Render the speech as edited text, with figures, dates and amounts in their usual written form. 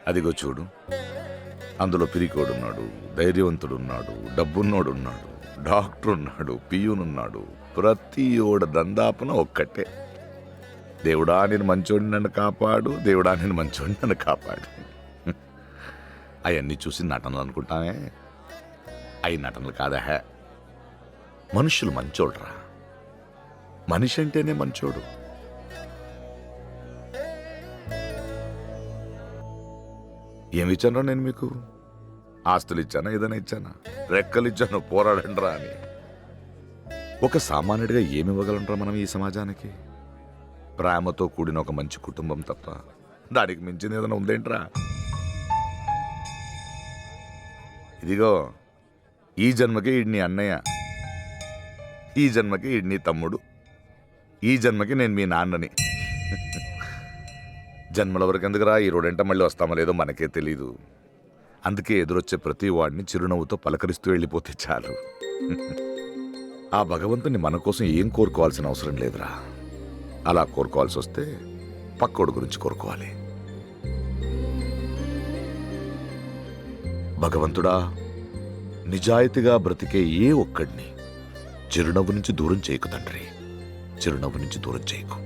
అదిగో చూడు, అందులో పిరికోడున్నాడు, ధైర్యవంతుడున్నాడు, డబ్బున్నోడున్నాడు, డాక్టర్ ఉన్నాడు, పియూనున్నాడు. ప్రతి ఓడ దందాపున ఒక్కటే, దేవుడా నేను మంచోడిని నన్ను కాపాడు, దేవుడా నేను మంచోడిని నన్ను కాపాడు. అవన్నీ చూసి నటనలు అనుకుంటామే, అవి నటనలు కాదా. మనుషులు మంచోడ్రా, మనిషి అంటేనే మంచోడు. ఏమి ఇచ్చానరా నేను మీకు? ఆస్తులు ఇచ్చానా, ఏదైనా ఇచ్చానా? రెక్కలు ఇచ్చాను, పోరాడండ్రా అని. ఒక సామాన్యుడిగా ఏమి ఇవ్వగలంరా మనం ఈ సమాజానికి? ప్రేమతో కూడిన ఒక మంచి కుటుంబం తప్ప దానికి మించింది ఏదైనా ఉందేంట్రా? ఇదిగో, ఈ జన్మకి ఈడు నీ అన్నయ్య, ఈ జన్మకి ఈడు నీ తమ్ముడు, ఈ జన్మకి నేను మీ నాన్నని. జన్మల వరకు ఎందుకురా, ఈ రోడెంట మళ్ళీ వస్తామో లేదో మనకే తెలీదు. అందుకే ఎదురొచ్చే ప్రతి వాడిని చిరునవ్వుతో పలకరిస్తూ వెళ్ళిపోతే చాలు. ఆ భగవంతుని మన కోసం ఏం కోరుకోవాల్సిన అవసరం లేదురా. అలా కోరుకోవాల్సి వస్తే పక్కోడు గురించి కోరుకోవాలి. భగవంతుడా, నిజాయితీగా బ్రతికే ఏ ఒక్కడిని చిరునవ్వు నుంచి దూరం చేయకు తండ్రి, చిరునవ్వు నుంచి దూరం చేయకు.